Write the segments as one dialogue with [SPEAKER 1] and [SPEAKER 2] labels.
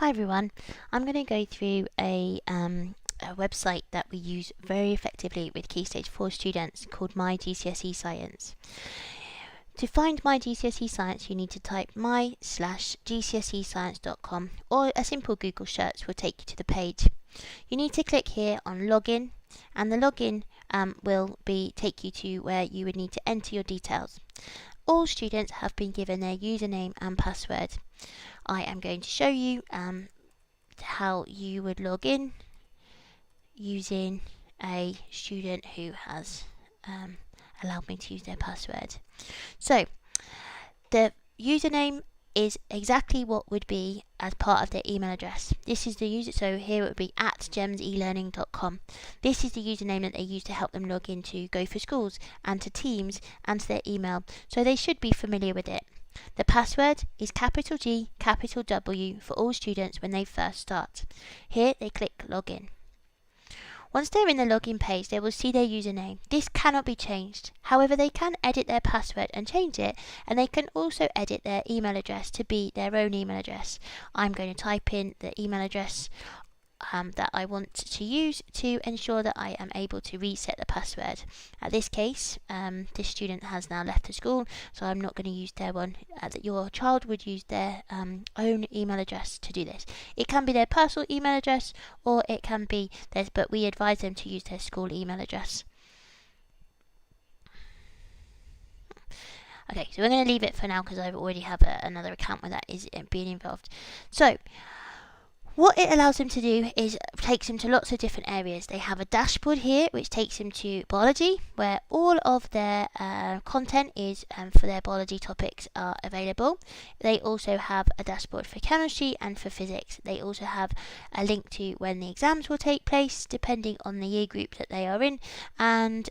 [SPEAKER 1] Hi everyone, I'm going to go through a website that we use very effectively with Key Stage 4 students called MyGCSE Science. To find MyGCSE Science, you need to type my/gcsescience.com, or a simple Google search will take you to the page. You need to click here on login, and the login will take you to where you would need to enter your details. All students have been given their username and password. I am going to show you how you would log in using a student who has allowed me to use their password. So the username is exactly what would be as part of their email address. This is the user, so here it would be @gemselearning.com. This is the username that they use to help them log into Go for Schools and to Teams and to their email, so they should be familiar with it. The password is capital G, capital W for all students when they first start. Here they click login. Once they're in the login page, they will see their username. This cannot be changed. However, they can edit their password and change it, and they can also edit their email address to be their own email address. I'm going to type in the email address that I want to use to ensure that I am able to reset the password. At this case, this student has now left the school, so I'm not going to use their one. Your child would use their own email address to do this. It can be their personal email address, or it can be theirs, but we advise them to use their school email address. Okay, so we're going to leave it for now because I already have another account where that is being involved. So what it allows them to do is takes them to lots of different areas. They have a dashboard here which takes them to biology, where all of their content is for their biology topics are available. They also have a dashboard for chemistry and for physics. They also have a link to when the exams will take place depending on the year group that they are in, and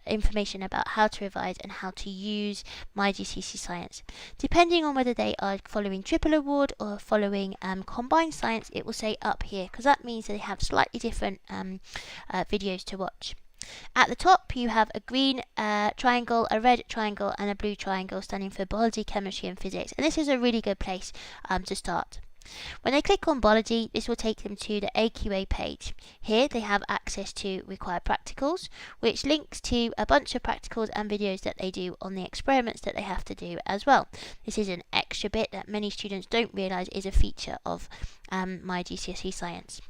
[SPEAKER 1] information about how to revise and how to use MyGCSE Science. Depending on whether they are following triple award or following combined science, it will say up here, because that means they have slightly different videos to watch. At the top you have a green triangle, a red triangle and a blue triangle standing for biology, chemistry and physics, and this is a really good place to start. When they click on biology, this will take them to the AQA page. Here they have access to required practicals, which links to a bunch of practicals and videos that they do on the experiments that they have to do as well. This is an extra bit that many students don't realise is a feature of MyGCSE Science.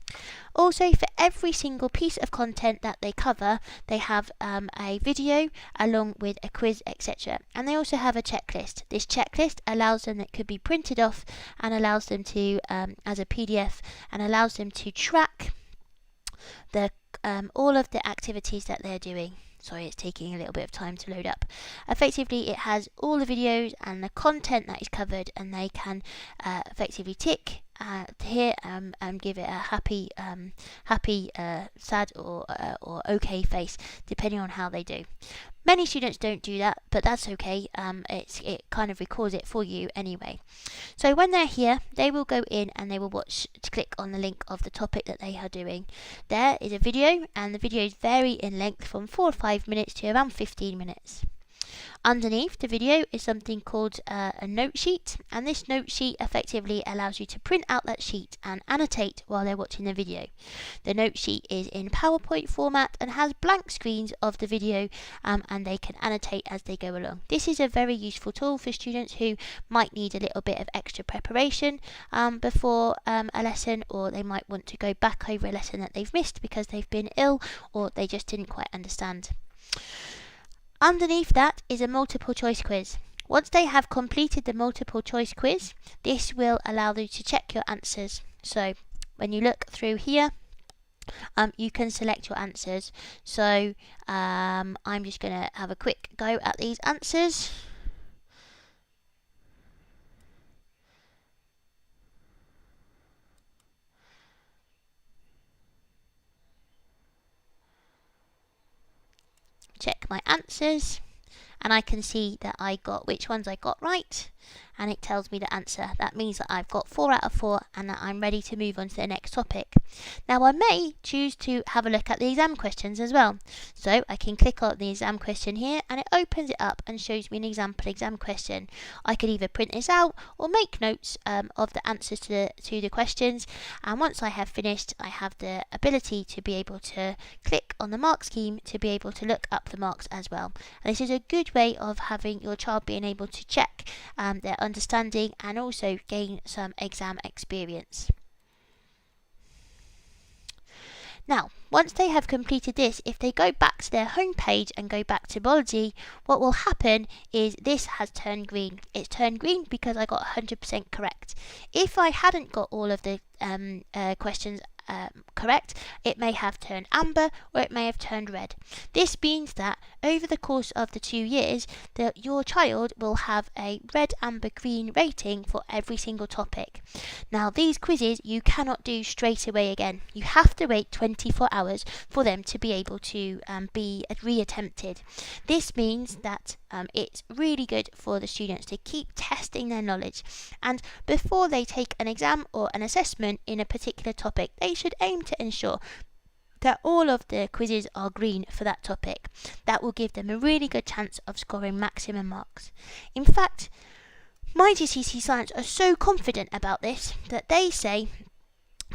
[SPEAKER 1] Also, for every single piece of content that they cover, they have a video along with a quiz, etc. And they also have a checklist. This checklist allows them, that could be printed off and allows them to, as a PDF, and allows them to track the all of the activities that they're doing. Sorry, it's taking a little bit of time to load up. Effectively, it has all the videos and the content that is covered, and they can effectively tick here and give it a happy, sad or okay face, depending on how they do. Many students don't do that, but that's okay. It kind of records it for you anyway. So when they're here, they will go in and they will click on the link of the topic that they are doing. There is a video, and the videos vary in length from 4 or 5 minutes to around 15 minutes. Underneath the video is something called a note sheet, and this note sheet effectively allows you to print out that sheet and annotate while they're watching the video. The note sheet is in PowerPoint format and has blank screens of the video, and they can annotate as they go along. This is a very useful tool for students who might need a little bit of extra preparation before a lesson, or they might want to go back over a lesson that they've missed because they've been ill or they just didn't quite understand. Underneath that is a multiple choice quiz. Once they have completed the multiple choice quiz, this will allow you to check your answers. So when you look through here, you can select your answers. So I'm just going to have a quick go at these answers. Check my answers, and I can see that I got which ones I got right and it tells me the answer. That means that I've got 4 out of 4 and that I'm ready to move on to the next topic. Now I may choose to have a look at the exam questions as well. So I can click on the exam question here and it opens it up and shows me an example exam question. I could either print this out or make notes of the answers to the questions, and once I have finished I have the ability to be able to click on the mark scheme to be able to look up the marks as well. And this is a good way of having your child being able to check their understanding and also gain some exam experience. Now, once they have completed this, if they go back to their home page and go back to biology, what will happen is this has turned green. It's turned green because I got 100% correct. If I hadn't got all of the questions correct, it may have turned amber or it may have turned red. This means that over the course of the 2 years that your child will have a red, amber, green rating for every single topic. Now these quizzes you cannot do straight away again. You have to wait 24 hours for them to be able to be reattempted. This means that it's really good for the students to keep testing their knowledge, and before they take an exam or an assessment in a particular topic, they should aim to ensure that all of the quizzes are green for that topic. That will give them a really good chance of scoring maximum marks. In fact, MyGCSE Science are so confident about this that they say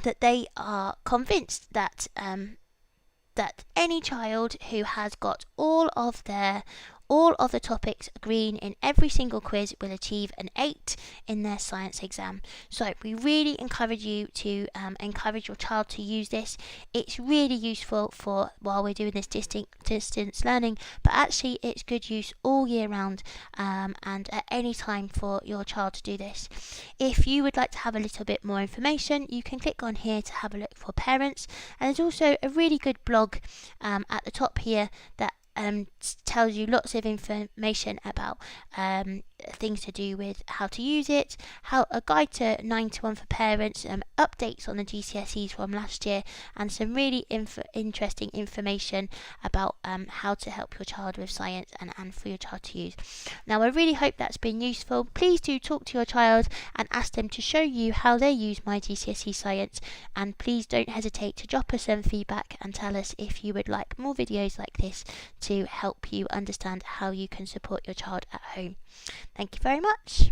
[SPEAKER 1] that they are convinced that that any child who has got all of the topics green in every single quiz will achieve an 8 in their science exam. So we really encourage you to encourage your child to use this. It's really useful for while we're doing this distance learning, but actually it's good use all year round and at any time for your child to do this. If you would like to have a little bit more information, you can click on here to have a look for parents, and there's also a really good blog at the top here that tells you lots of information about things to do with how to use it, how a guide to 9 to 1 for parents, updates on the GCSEs from last year, and some really interesting information about how to help your child with science and for your child to use. Now I really hope that's been useful. Please do talk to your child and ask them to show you how they use MyGCSE Science, and please don't hesitate to drop us some feedback and tell us if you would like more videos like this to help you understand how you can support your child at home. Thank you very much.